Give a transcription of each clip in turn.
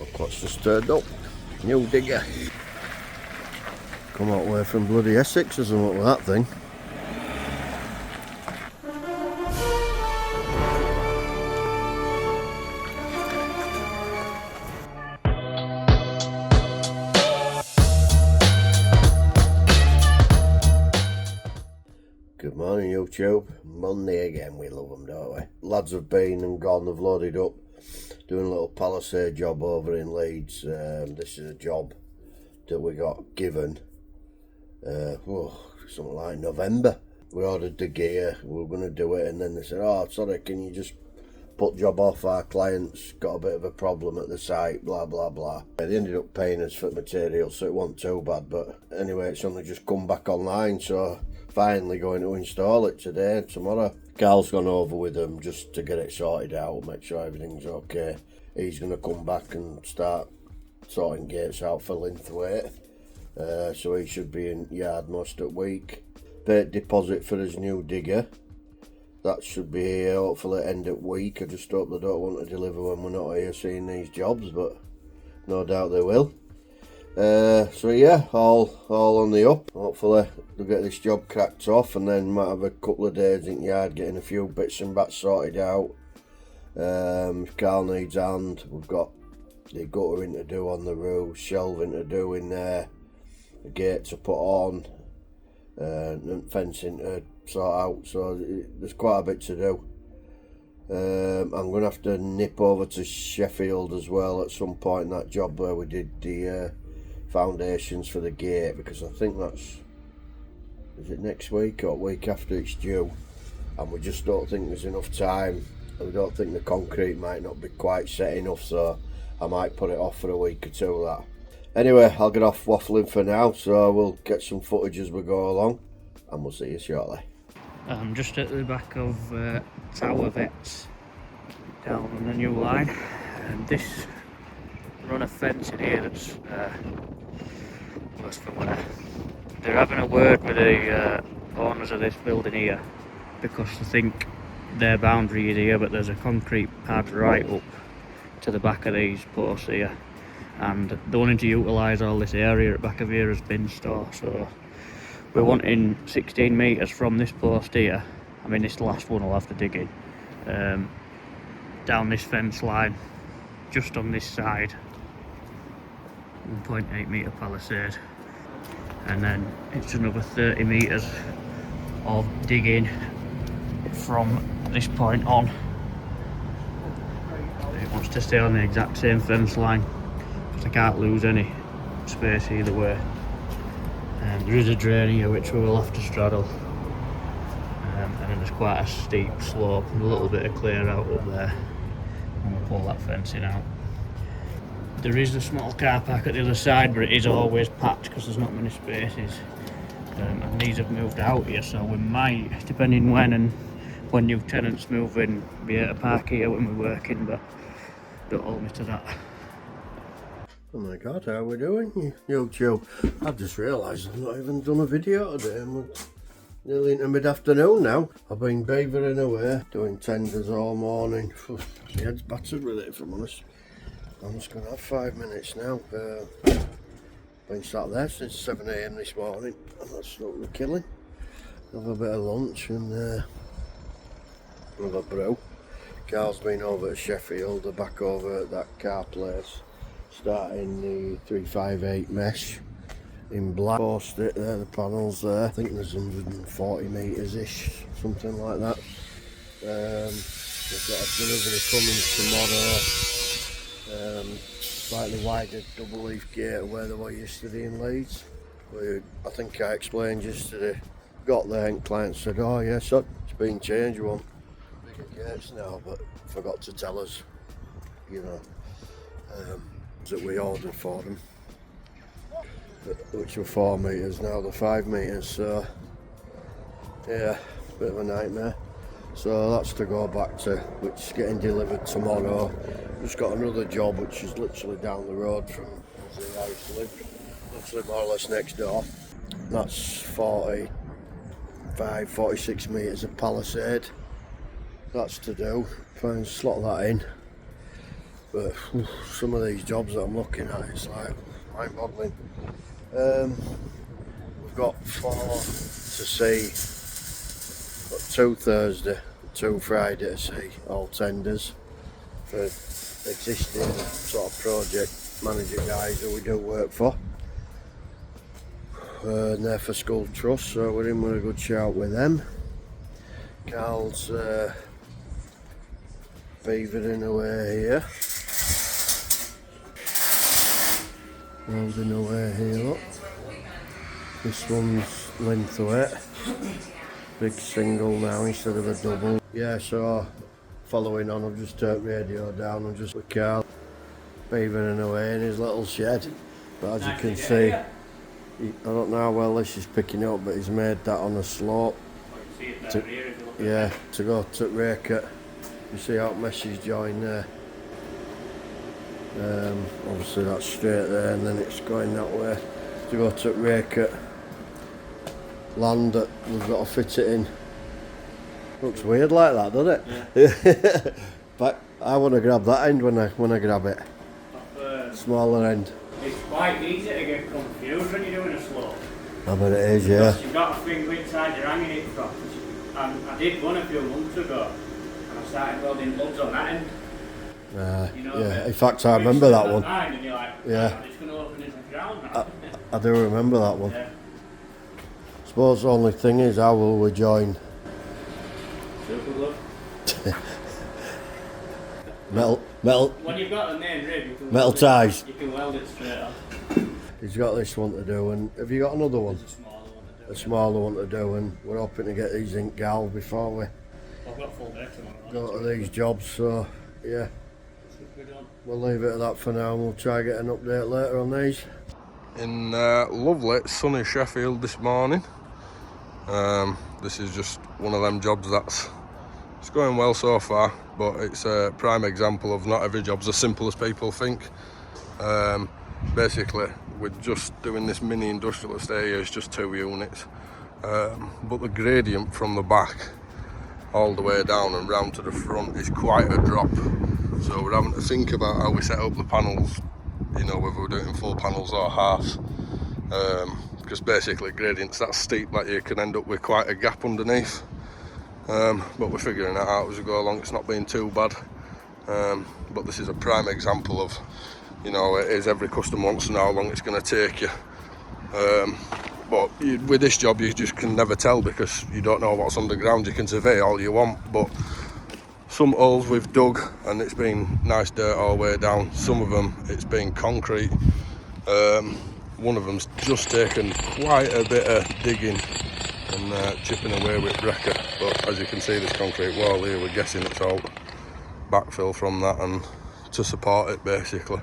Look what's just turned up. New digger. Come all the way from bloody Essex or something with that thing. Good morning YouTube. Monday again, we love them, don't we? Lads have been and gone, they've loaded up, doing a little palisade job over in Leeds. This is a job that we got given, something like November. We ordered the gear, we were going to do it, and then they said, oh sorry, can you just put job off, our client's got a bit of a problem at the site, blah blah blah. They ended up paying us for material, so it wasn't too bad, but anyway, it's only just come back online, so finally going to install it today and tomorrow. Carl's gone over with them just to get it sorted out, make sure everything's okay. He's going to come back and start sorting gates out for Linthwaite, so he should be in yard most of the week. Paid deposit for his new digger, that should be here hopefully end of week. I just hope they don't want to deliver when we're not here seeing these jobs, but no doubt they will. So yeah, all on the up. Hopefully they'll get this job cracked off, and then might have a couple of days in yard getting a few bits and bats sorted out. If Carl needs hand, we've got the guttering to do on the roof, shelving to do in there, the gate to put on, and fencing to sort out, so there's quite a bit to do. I'm going to have to nip over to Sheffield as well at some point in that job where we did the foundations for the gate, because I think is it next week or week after it's due, and we just don't think there's enough time, and we don't think the concrete might not be quite set enough, so I might put it off for a week or two of that. Anyway, I'll get off waffling for now, so we'll get some footage as we go along, and we'll see you shortly. I'm just at the back of Tower Vets down on the new line, and this run of fence in here that's worse for winter. They're having a word with the owners of this building here, because they think their boundary is here, but there's a concrete pad right up to the back of these posts here, and they're wanting to utilise all this area at back of here as bin store. So we're wanting 16 metres from this post here, I mean this last one will have to dig in, down this fence line, just on this side, 1.8 metre palisade, and then it's another 30 metres of digging from this point on. It wants to stay on the exact same fence line, because I can't lose any space either way. There is a drain here which we will have to straddle, and then there's quite a steep slope and a little bit of clear out up there, and we'll pull that fencing out. There is a small car park at the other side, but it is always packed because there's not many spaces, and these have moved out here, so we might, depending when new tenants move in, be able to park here when we're working, but don't hold me to that. Oh my god, how are we doing, YouTube? I've just realised I've not even done a video today, and we're nearly into mid-afternoon now. I've been beavering away, doing tenders all morning. My head's battered with it, if I'm honest. I'm just going to have 5 minutes now. Been sat there since 7 AM this morning, and that's what we're killing. Have a bit of lunch and have a brew. Carl's been over at Sheffield, they're back over at that car place, starting the 358 mesh in black. Post it there, the panels there. I think there's 140 metres ish, something like that. We've got a delivery coming tomorrow. Slightly wider double leaf gate where they were yesterday in Leeds. I think I explained yesterday. Got there and client said, oh yeah, so it's been changed, we want bigger gates now, but forgot to tell us, you know, that we ordered for them, which were 4 metres, now they're 5 metres, so yeah, bit of a nightmare. So that's to go back to, which is getting delivered tomorrow. Just got another job which is literally down the road from where I used to live, literally more or less next door. That's 46 metres of palisade. That's to do, try and slot that in. But some of these jobs that I'm looking at, it's like mind-boggling. We've got 4 to see, got 2 Thursday, 2 Friday to see, all tenders for existing sort of project manager guys who we do work for. And they're for school trust, so we're in with a good shout with them. Carl's beavering away here. Welding away here, look. This one's length weight. Big single now instead of a double. Yeah, so following on, I've just turned radio down and just with Carl beavering away in his little shed. But as you can see, I don't know how well this is picking up, but he's made that on a slope. To go to rake it. You see how Messi's joined there. Obviously that's straight there, and then it's going that way to go to rake it. Land that we've got to fit it in. Looks weird like that, doesn't it? Yeah. But I want to grab that end when I grab it. Smaller end. It's quite easy to get confused when you're doing a slope. I bet it is, yeah. You've got to think which side you're hanging it from. I did one a few months ago, and I started welding lugs on that end. Yeah, in fact I remember that one. And you're like, yeah. It's going to open into the ground now. I do remember that one. Yeah. Suppose the only thing is, how will we join? Super glue. Metal. When you've got the main rib, you can metal ties. You can weld it straight on. He's got this one to do, and have you got another one? There's a smaller one to do. A smaller one to do, and we're hoping to get these ink gal before we I've got a full day tomorrow. go to these jobs. So yeah, we'll leave it at that for now, and we'll try and get an update later on these. In lovely sunny Sheffield this morning. This is just one of them jobs it's going well so far, but it's a prime example of not every job's as simple as people think. Basically, we're just doing this mini industrial estate here. It's just 2 units, but the gradient from the back all the way down and round to the front is quite a drop. So we're having to think about how we set up the panels, you know, whether we're doing full panels or halves, because basically gradient's that steep that you can end up with quite a gap underneath. But we're figuring that out as we go along. It's not been too bad, but this is a prime example of, you know, it is every customer wants to know how long it's going to take you. But with this job you just can never tell, because you don't know what's underground. You can survey all you want, but some holes we've dug and it's been nice dirt all the way down. Some of them it's been concrete. One of them's just taken quite a bit of digging and chipping away with wrecker, but as you can see this concrete wall here, we're guessing it's all backfill from that and to support it basically.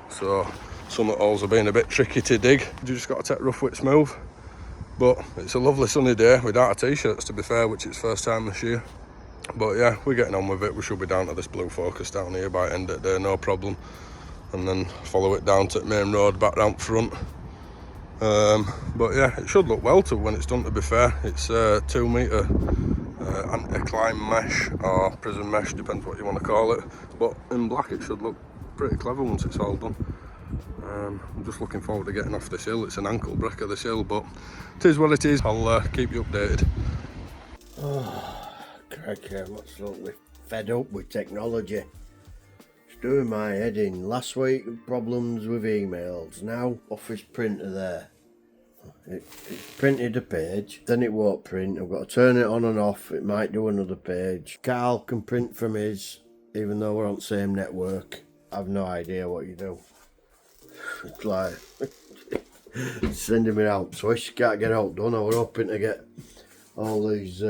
So some of the holes have been a bit tricky to dig. You just got to take rough with smooth, but it's a lovely sunny day without a t-shirts, to be fair, which is first time this year. But yeah, we're getting on with it. We should be down to this blue Focus down here by the end of the day, no problem, and then follow it down to the main road back round front. But yeah, it should look well to when it's done, to be fair. It's 2 metre anti-climb mesh or prison mesh, depends what you want to call it, but in black it should look pretty clever once it's all done. I'm just looking forward to getting off this hill. It's an ankle breaker, this hill, but it is what it is. I'll keep you updated. Oh, crikey, I'm absolutely fed up with technology. It's doing my head in. Last week, problems with emails. Now, office printer there. It's printed a page, then it won't print. I've got to turn it on and off. It might do another page. Carl can print from his, even though we're on the same network. I've no idea what you do. It's like sending me out Swiss, can't get out done. I was hoping to get all these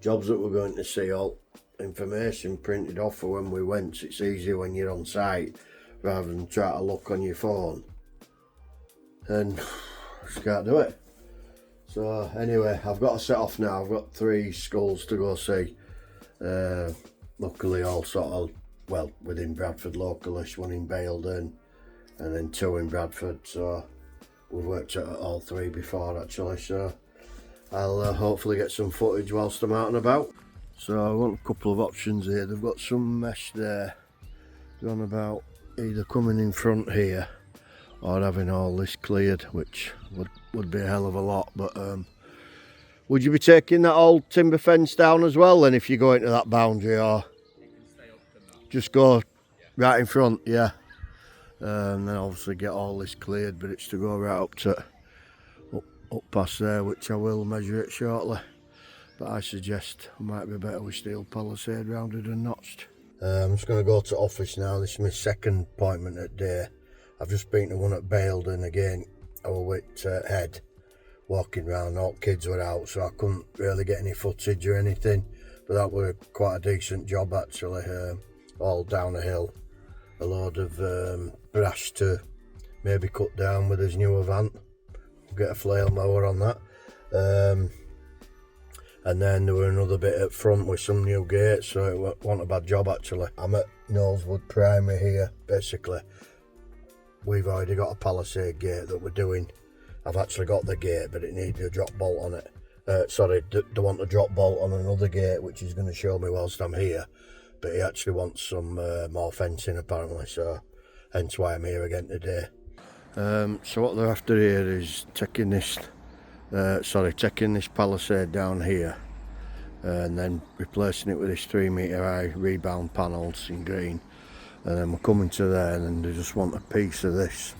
jobs that we're going to see, all information printed off for when we went. So it's easier when you're on site rather than try to look on your phone, and just can't do it. So anyway, I've got to set off now. I've got 3 schools to go see, luckily all sort of, well, within Bradford localish, one in Baildon and then 2 in Bradford, so we've worked at all 3 before actually, so I'll hopefully get some footage whilst I'm out and about. So I want a couple of options here. They've got some mesh there. They're on about either coming in front here or having all this cleared, which would be a hell of a lot. But would you be taking that old timber fence down as well then if you go into that boundary, or just go right in front? Yeah. And then obviously get all this cleared, but it's to go right up to up past there, which I will measure it shortly. But I suggest it might be better with steel palisade rounded and notched. I'm just going to go to office now. This is my second appointment at day. I've just been to one at Airedale, again I was with Ed walking around. All kids were out, so I couldn't really get any footage or anything, but that were quite a decent job actually. All down a hill, a load of brash to maybe cut down with his new Avant. Get a flail mower on that. And then there were another bit up front with some new gates, so it wasn't a bad job actually. I'm at Knowleswood Primary here. Basically, we've already got a palisade gate that we're doing. I've actually got the gate, but it needed a drop bolt on it. Sorry, they want a drop bolt on another gate, which he's going to show me whilst I'm here. But he actually wants some more fencing apparently, so hence why I'm here again today. So what they're after here is taking this palisade down here and then replacing it with this 3 metre high rebound panels in green, and then we're coming to there, and then they just want a piece of this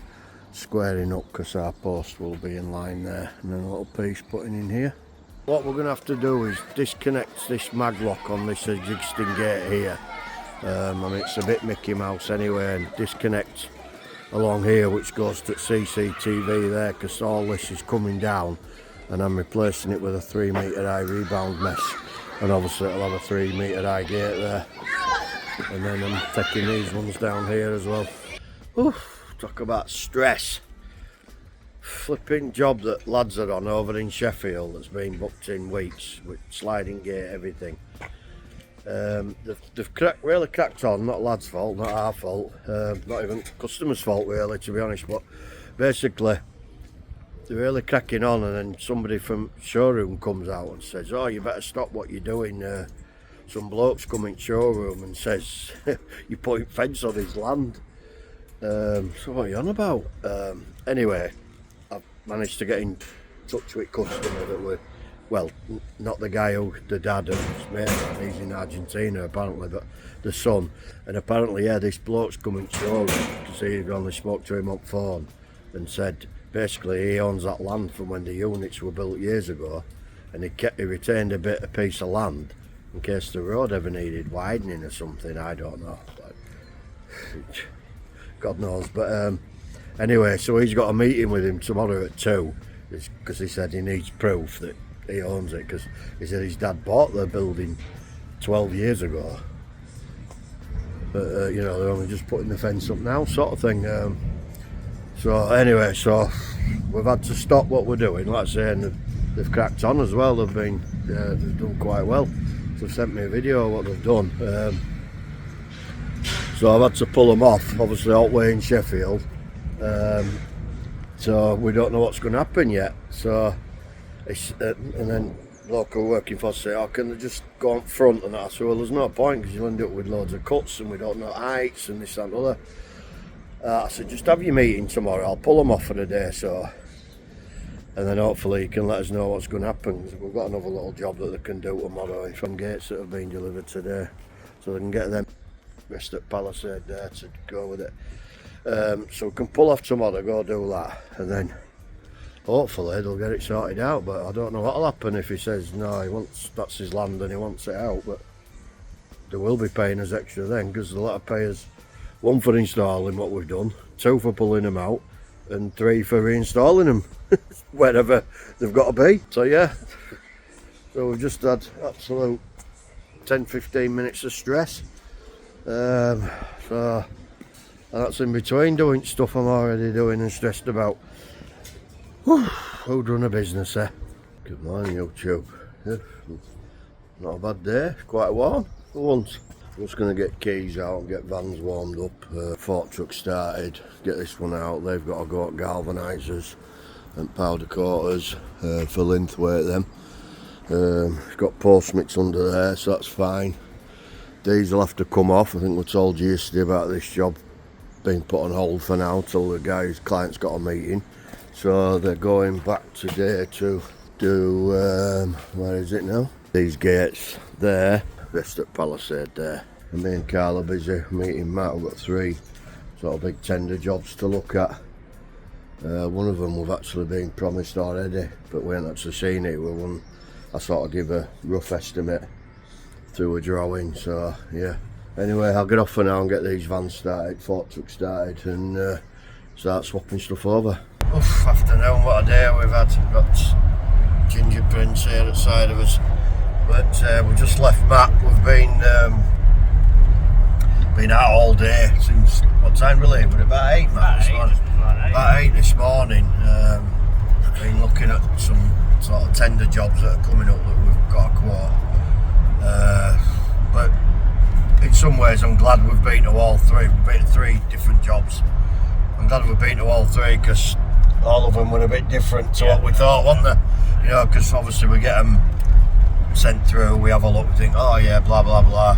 squaring up because our post will be in line there, and then a little piece putting in here. What we're going to have to do is disconnect this mag lock on this existing gate here. I mean, it's a bit Mickey Mouse anyway, and disconnect along here, which goes to CCTV there, because all this is coming down, and I'm replacing it with a 3 metre high rebound mesh, and obviously it'll have a 3 metre high gate there, and then I'm taking these ones down here as well. Oof, talk about stress. Flipping job that lads are on over in Sheffield that's been booked in weeks with sliding gate, everything. They've really cracked on, not lads' fault, not our fault, not even customers' fault really, to be honest, but basically they're really cracking on, and then somebody from showroom comes out and says, oh, you better stop what you're doing. Some blokes come in showroom and says you're putting fence on his land. So what are you on about? Anyway, I've managed to get in touch with customer that were, well, not the guy who the dad was made, he's in Argentina apparently, but the son. And apparently, yeah, this bloke's coming to showroom because he only spoke to him on phone and said basically he owns that land from when the units were built years ago, and he retained a piece of land in case the road ever needed widening or something. I don't know, God knows. But anyway, so he's got a meeting with him tomorrow at 2, because he said he needs proof that he owns it, because he said his dad bought the building 12 years ago, but you know, they're only just putting the fence up now, sort of thing. So anyway, so we've had to stop what we're doing, like I say, and they've cracked on as well. They've done quite well. So they've sent me a video of what they've done. So I've had to pull them off, obviously all the way in Sheffield. So we don't know what's going to happen yet. So it's, and then local working for us say, oh, can they just go on front and that? I said, well, there's no point, because you'll end up with loads of cuts and we don't know heights and this and other. I said, just have your meeting tomorrow, I'll pull them off for the day, so, and then hopefully you can let us know what's going to happen. We've got another little job that they can do tomorrow in from gates that have been delivered today, so they can get them rest at Palisade there to go with it. So we can pull off tomorrow, go do that, and then hopefully they'll get it sorted out. But I don't know what'll happen if he says no, that's his land and he wants it out. But they will be paying us extra then, because they'll have to pay us 1 for installing what we've done, 2 for pulling them out, and 3 for reinstalling them wherever they've got to be. So yeah, so we've just had absolute 10-15 minutes of stress. So and that's in between doing stuff I'm already doing and stressed about. Who'd run a business, eh? Good morning, YouTube. Yeah, not a bad day, quite warm for once. I'm just going to get keys out and get vans warmed up, fork truck started, get this one out. They've got to go at galvanisers and powder coaters for length weight them. It's got post mix under there, so that's fine. These will have to come off. I think we told you yesterday about this job being put on hold for now till the client's got a meeting. So they're going back today to do, where is it now? These gates there, rest at Palisade there. And me and Carl are busy meeting Matt. We've got 3 sort of big tender jobs to look at. One of them we've actually been promised already, but we haven't actually seen it. I sort of give a rough estimate through a drawing, so yeah. Anyway, I'll get off for now and get these vans started, fork truck started, and start swapping stuff over. Oof, afternoon, what a day we've had. We've got ginger prints here at the side of us, but we just left Matt. We've been out all day since, what time really? We're about 8, Matt, this morning. About 8 this morning. Been looking at some sort of tender jobs that are coming up that we've got a quote. But in some ways I'm glad we've been to all 3. We've been to 3 different jobs. I'm glad we've been to all 3 because all of them were a bit different to what we thought, weren't they? You know, because obviously we get them sent through, we have a look, we think, oh yeah, blah blah blah.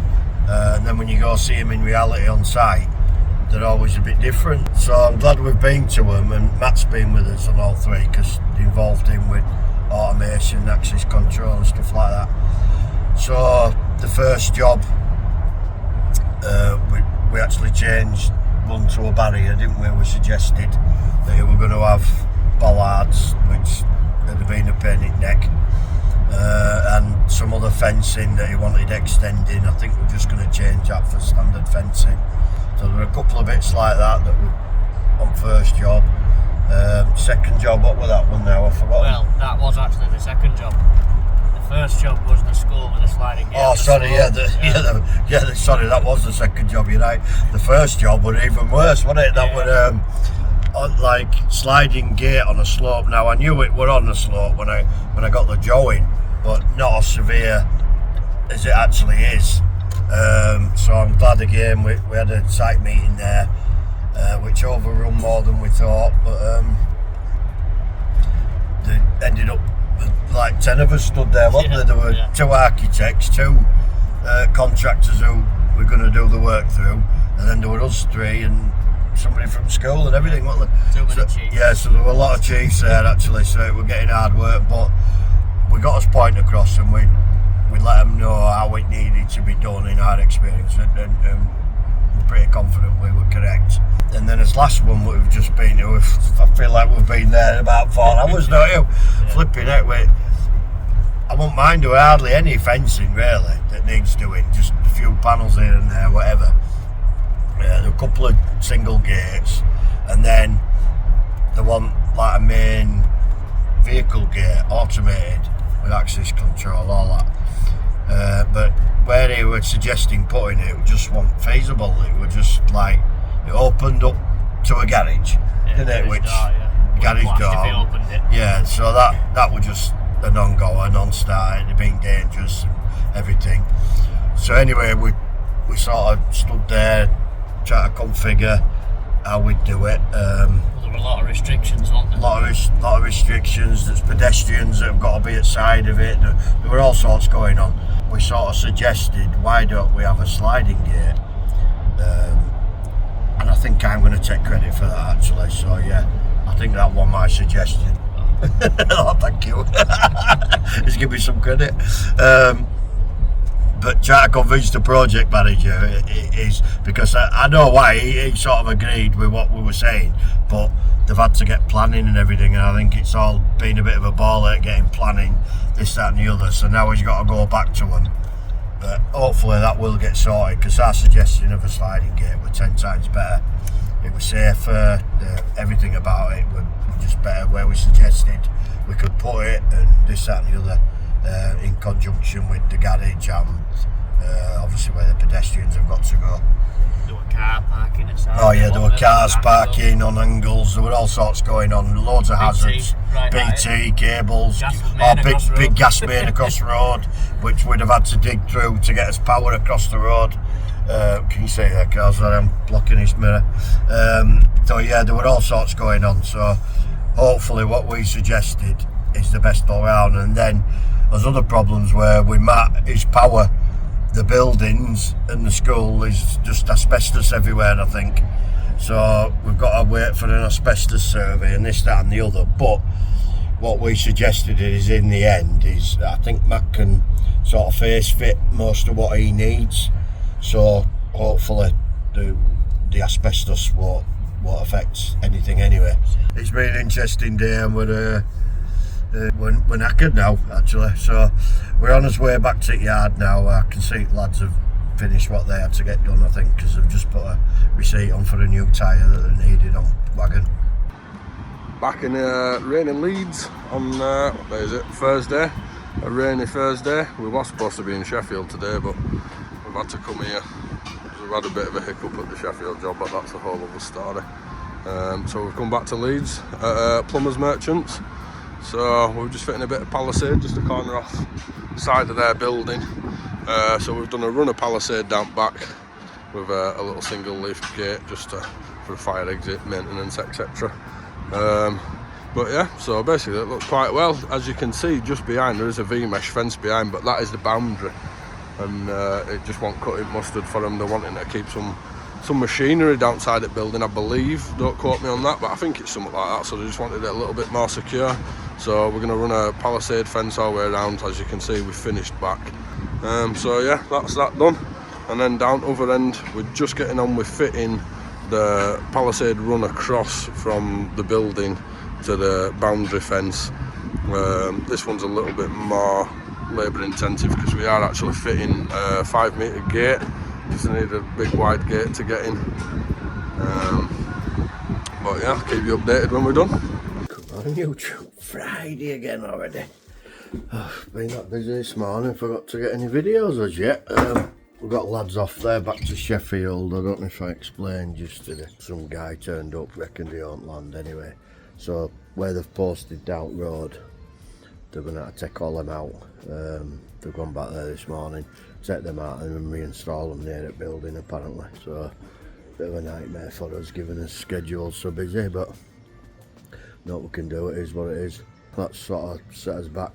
And then when you go see them in reality on site, they're always a bit different. So I'm glad we've been to them, and Matt's been with us on all 3 because they involved him with automation, access control and stuff like that. So the first job, we actually changed one to a barrier, didn't we? We suggested that we were going to have bollards, which had been a pain in the neck, and some other fencing that he wanted extending. I think we're just going to change that for standard fencing. So there were a couple of bits like that were on first job. Second job, what was that one now? I forgot. Well, that was actually the second job. The first job was the school with the sliding gate. Oh, sorry, sorry, that was the second job, you're right. The first job was even worse, wasn't it? That was on, like, sliding gate on a slope. Now, I knew it were on the slope when I got the drawing, but not as severe as it actually is. So I'm glad again we had a site meeting there, which overrun more than we thought, but they ended up with like 10 of us stood there, wasn't there? There were 2 architects, 2 contractors who were going to do the work through, and then there were us 3 and somebody from school and everything, wasn't there? Too many chiefs. Yeah, so there were a lot of chiefs there actually, so it were getting hard work, but we got us point across and we let them know how it needed to be done in our experience, and we're pretty confident we were correct. And then as last one we've just been to, I feel like we've been there about 4 hours, don't you? Flipping it, I won't mind doing hardly any fencing really that needs doing, just a few panels here and there, whatever. There were a couple of single gates, and then the one like a main vehicle gate, automated with access control, all that. But where they were suggesting putting it just wasn't feasible. It was just like, it opened up to a garage, didn't it? Which garage door. Yeah, so that was just a non-goer, non-starter. It'd been dangerous and everything. So anyway, we sort of stood there, trying to configure how we'd do it. There were a lot of restrictions, weren't there? Lot of restrictions. There's pedestrians that have got to be at side of it. There were all sorts going on. We sort of suggested, why don't we have a sliding gate? And I think I'm going to take credit for that actually. So yeah, I think that was my suggestion. Oh, thank you. Just give me some credit. But trying to convince the project manager is because I know why he sort of agreed with what we were saying, but they've had to get planning and everything, and I think it's all been a bit of a ball at getting planning, this, that and the other, so now he's got to go back to them. But hopefully that will get sorted, because our suggestion of a sliding gate was 10 times better. It was safer, everything about it was just better where we suggested we could put it, and this, that and the other. In conjunction with the garage and obviously where the pedestrians have got to go. There were car parking at side. Oh yeah, there were cars parking on angles, there were all sorts going on, loads of hazards, BT cables, big gas main across the road, which we'd have had to dig through to get us power across the road. Can you see that, Carl? Sorry, I'm blocking his mirror. So yeah, there were all sorts going on, so hopefully what we suggested is the best all round. And then There's other problems where his power, the buildings and the school is just asbestos everywhere, I think. So we've got to wait for an asbestos survey and this, that and the other. But what we suggested is, in the end, is I think Matt can sort of face fit most of what he needs. So hopefully the asbestos won't affect anything anyway. It's been an interesting day, and we're knackered now actually. So we're on our way back to the yard now. I can see the lads have finished what they had to get done, I think, because they've just put a receipt on for a new tyre that they needed on wagon. Back in raining Leeds on what day is it? Thursday. A rainy Thursday. We were supposed to be in Sheffield today, but we've had to come here. We've had a bit of a hiccup at the Sheffield job, but that's a whole other story. So we've come back to Leeds at Plumbers Merchants. So we're just fitting a bit of palisade, just a corner off side of their building. So we've done a run of palisade down back with a little single leaf gate just for a fire exit, maintenance, etc. But yeah, so basically it looks quite well. As you can see, just behind there is a V-mesh fence behind, but that is the boundary, and it just won't cut it mustard for them. They're wanting to keep some machinery downside that building, I believe. Don't quote me on that, but I think it's something like that. So they just wanted it a little bit more secure. So we're going to run a palisade fence all the way around. As you can see, we've finished back. So yeah, that's that done. And then down other end, we're just getting on with fitting the palisade run across from the building to the boundary fence. This one's a little bit more labour intensive because we are actually fitting a 5 metre gate. Just need a big wide gate to get in. But yeah, I'll keep you updated when we're done. Come on YouTube, Friday again already. Been that busy this morning, forgot to get any videos as yet. We've got lads off there back to Sheffield. I don't know if I explained yesterday. Some guy turned up, reckoned he owned land anyway. So where they've posted down road, they're going to have to take all them out. They've gone back there this morning, take them out and then reinstall them near the building apparently. So bit of a nightmare for us, given us schedules so busy, but not what we can do, it is what it is. That sort of set us back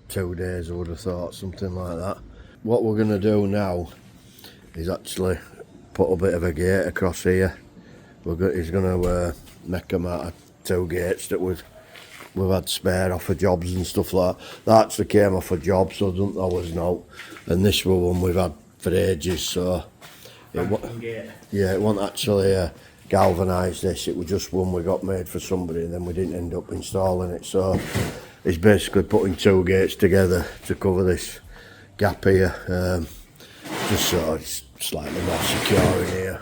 2 days, I would have thought, something like that. What we're going to do now is actually put a bit of a gate across here. He's going to make them out of 2 gates that we've had spare off of jobs and stuff like that. That actually came off a job, so don't always know. And this one we've had for ages, so it wasn't actually galvanised this, it was just one we got made for somebody and then we didn't end up installing it. So it's basically putting 2 gates together to cover this gap here, just so it's slightly more secure in here.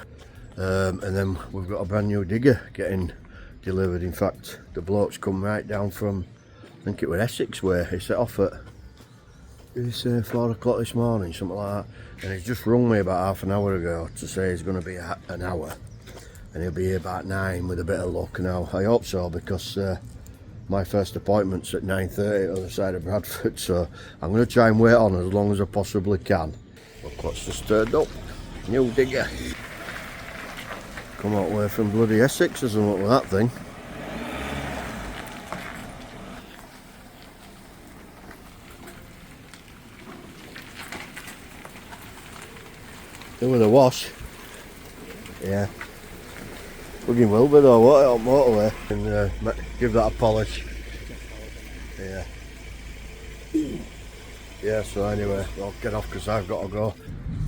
And then we've got a brand new digger getting delivered. In fact, the bloke's come right down from, I think it was Essex way. He set off at 4 o'clock this morning, something like that, and he's just rung me about half an hour ago to say he's going to be an hour and he'll be here about 9 with a bit of luck. Now I hope so, because my first appointment's at 9:30 on the side of Bradford, so I'm going to try and wait on as long as I possibly can. Look what's just turned up, new digger. Come all the way from bloody Essex or something with that thing. Doing a wash. Yeah. Fucking will be though, what, on motorway. And give that a polish. Yeah. Yeah, so anyway, I'll get off because I've got to go.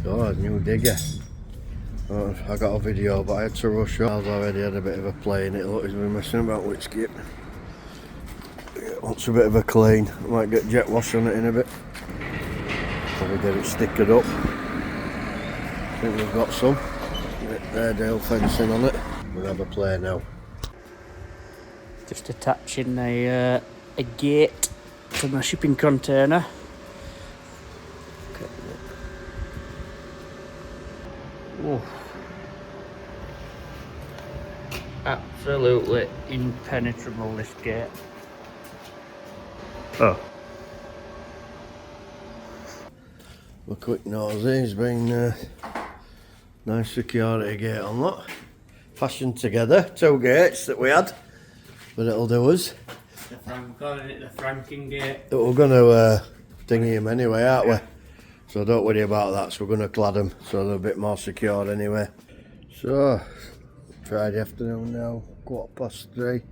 Oh, new digger. I got a video, but I had to rush up. I've already had a bit of a play in it. Look, he's been messing about with skip. Yeah, wants a bit of a clean. Might get jet wash on it in a bit. Probably get it stickered up. I think we've got some. Airedale fencing on it. We'll have a play now. Just attaching a gate to my shipping container. Oh. Absolutely impenetrable, this gate. Oh. A quick nosy, he's been nice security gate on that. Fashioned together, 2 gates that we had, but it'll do us. I'm calling it the Franken gate. We're going to thingy them anyway, aren't we? So don't worry about that. So we're going to clad them so they're a bit more secure anyway. So Friday afternoon now, 3:15.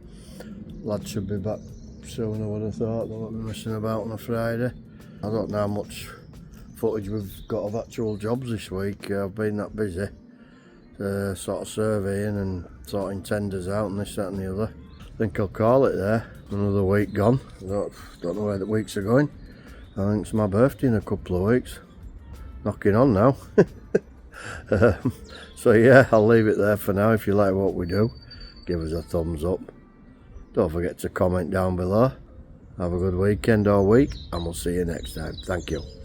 Lads should be back soon, I would have thought. They won't be messing about on a Friday. I don't know how much footage we've got of actual jobs this week. I've been that busy. Sort of surveying and sorting tenders out and this, that and the other. I think I'll call it there. Another week gone. Don't know where the weeks are going. I think it's my birthday in a couple of weeks. Knocking on now. So yeah, I'll leave it there for now. If you like what we do, give us a thumbs up. Don't forget to comment down below. Have a good weekend or week, and we'll see you next time. Thank you.